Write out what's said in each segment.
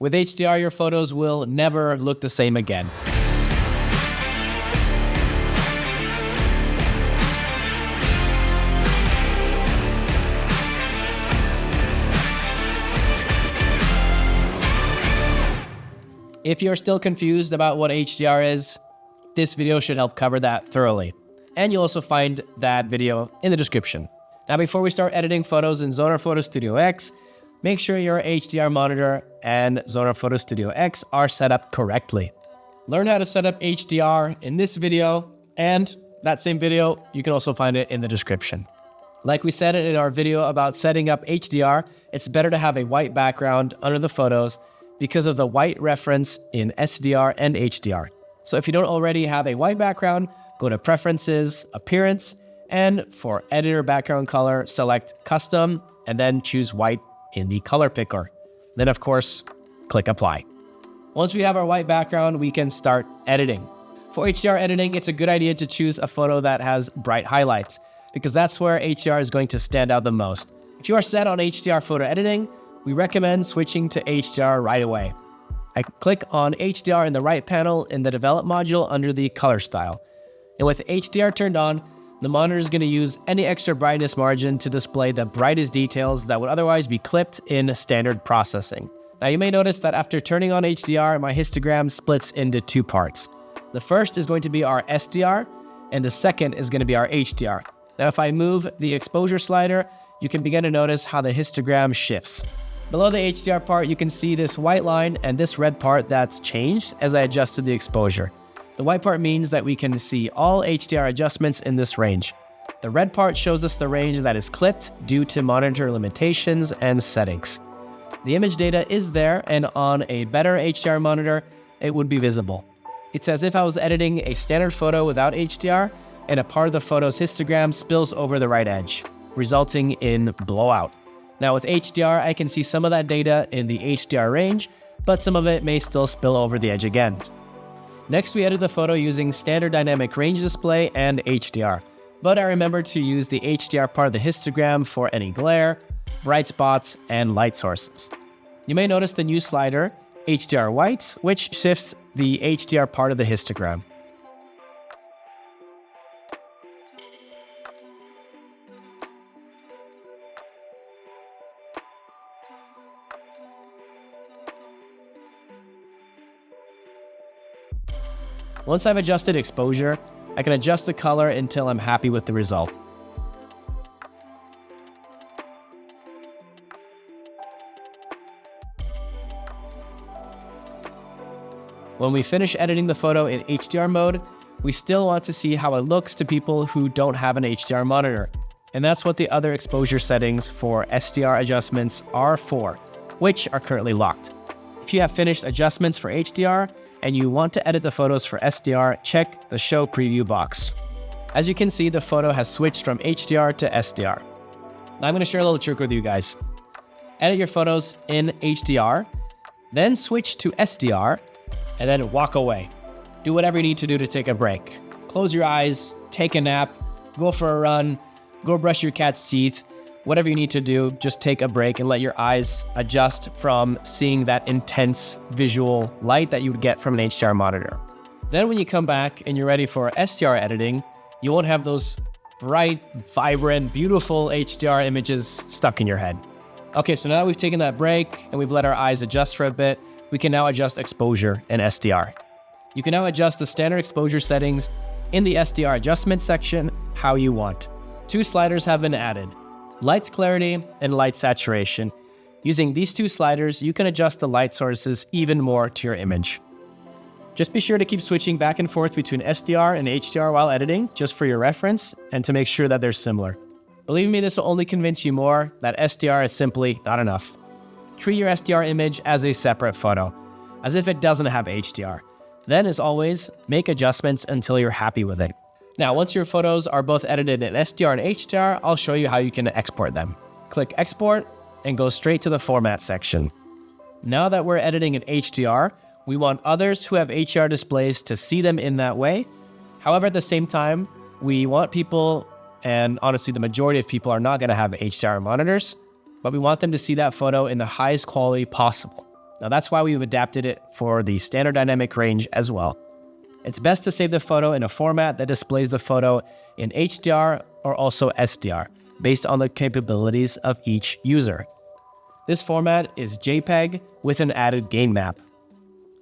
With HDR, your photos will never look the same again. If you're still confused about what HDR is, this video should help cover that thoroughly. And you'll also find that video in the description. Now, before we start editing photos in Zonar Photo Studio X, make sure your HDR monitor and Zonar Photo Studio X are set up correctly. Learn how to set up HDR in this video, and that same video, you can also find it in the description. Like we said in our video about setting up HDR, it's better to have a white background under the photos because of the white reference in SDR and HDR. So if you don't already have a white background, go to Preferences, Appearance, and for Editor Background Color, select Custom, and then choose white in the color picker. Then of course, click Apply. Once we have our white background, we can start editing. For HDR editing, it's a good idea to choose a photo that has bright highlights, because that's where HDR is going to stand out the most. If you are set on HDR photo editing, we recommend switching to HDR right away. I click on HDR in the right panel in the Develop module under the Color Style. And with HDR turned on, the monitor is going to use any extra brightness margin to display the brightest details that would otherwise be clipped in standard processing. Now you may notice that after turning on HDR, my histogram splits into two parts. The first is going to be our SDR, and the second is going to be our HDR. Now if I move the exposure slider, you can begin to notice how the histogram shifts. Below the HDR part, you can see this white line and this red part that's changed as I adjusted the exposure. The white part means that we can see all HDR adjustments in this range. The red part shows us the range that is clipped due to monitor limitations and settings. The image data is there, and on a better HDR monitor, it would be visible. It's as if I was editing a standard photo without HDR, and a part of the photo's histogram spills over the right edge, resulting in blowout. Now with HDR, I can see some of that data in the HDR range, but some of it may still spill over the edge again. Next, we edit the photo using standard dynamic range display and HDR, but I remember to use the HDR part of the histogram for any glare, bright spots, and light sources. You may notice the new slider, HDR white, which shifts the HDR part of the histogram. Once I've adjusted exposure, I can adjust the color until I'm happy with the result. When we finish editing the photo in HDR mode, we still want to see how it looks to people who don't have an HDR monitor. And that's what the other exposure settings for SDR adjustments are for, which are currently locked. If you have finished adjustments for HDR, and you want to edit the photos for SDR, check the Show Preview box. As you can see, the photo has switched from HDR to SDR. Now I'm going to share a little trick with you guys. Edit your photos in HDR, then switch to SDR, and then walk away. Do whatever you need to do to take a break. Close your eyes, take a nap, go for a run, go brush your cat's teeth. Whatever you need to do, just take a break and let your eyes adjust from seeing that intense visual light that you would get from an HDR monitor. Then when you come back and you're ready for SDR editing, you won't have those bright, vibrant, beautiful HDR images stuck in your head. Okay, so now that we've taken that break and we've let our eyes adjust for a bit, we can now adjust exposure in SDR. You can now adjust the standard exposure settings in the SDR adjustment section how you want. Two sliders have been added: light clarity and light saturation. Using these two sliders, you can adjust the light sources even more to your image. Just be sure to keep switching back and forth between SDR and HDR while editing, just for your reference, and to make sure that they're similar. Believe me, this will only convince you more that SDR is simply not enough. Treat your SDR image as a separate photo, as if it doesn't have HDR. Then, as always, make adjustments until you're happy with it. Now, once your photos are both edited in SDR and HDR, I'll show you how you can export them. Click Export and go straight to the Format section. Now that we're editing in HDR, we want others who have HDR displays to see them in that way. However, at the same time, we want people, and honestly the majority of people are not going to have HDR monitors, but we want them to see that photo in the highest quality possible. Now that's why we've adapted it for the standard dynamic range as well. It's best to save the photo in a format that displays the photo in HDR or also SDR, based on the capabilities of each user. This format is JPEG with an added gain map.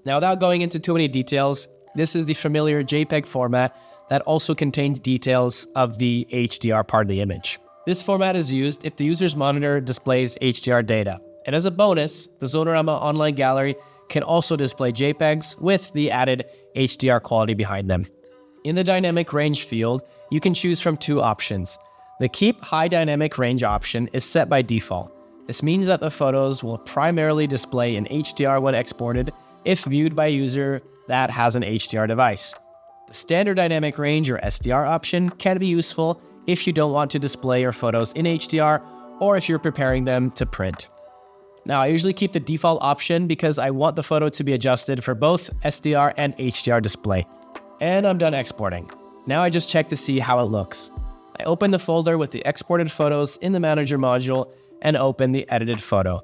Now, without going into too many details, this is the familiar JPEG format that also contains details of the HDR part of the image. This format is used if the user's monitor displays HDR data. And as a bonus, the Zonerama Online Gallery can also display JPEGs with the added HDR quality behind them. In the dynamic range field, you can choose from two options. The Keep High Dynamic Range option is set by default. This means that the photos will primarily display in HDR when exported if viewed by a user that has an HDR device. The Standard Dynamic Range or SDR option can be useful if you don't want to display your photos in HDR or if you're preparing them to print. Now, I usually keep the default option because I want the photo to be adjusted for both SDR and HDR display. And I'm done exporting. Now I just check to see how it looks. I open the folder with the exported photos in the Manager module and open the edited photo.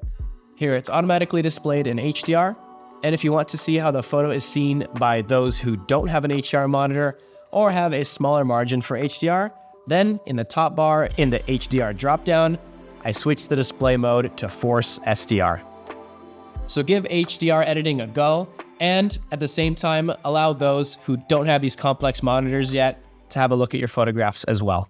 Here it's automatically displayed in HDR, and if you want to see how the photo is seen by those who don't have an HDR monitor or have a smaller margin for HDR, then in the top bar in the HDR dropdown, I switch the display mode to Force SDR. So give HDR editing a go, and at the same time, allow those who don't have these complex monitors yet to have a look at your photographs as well.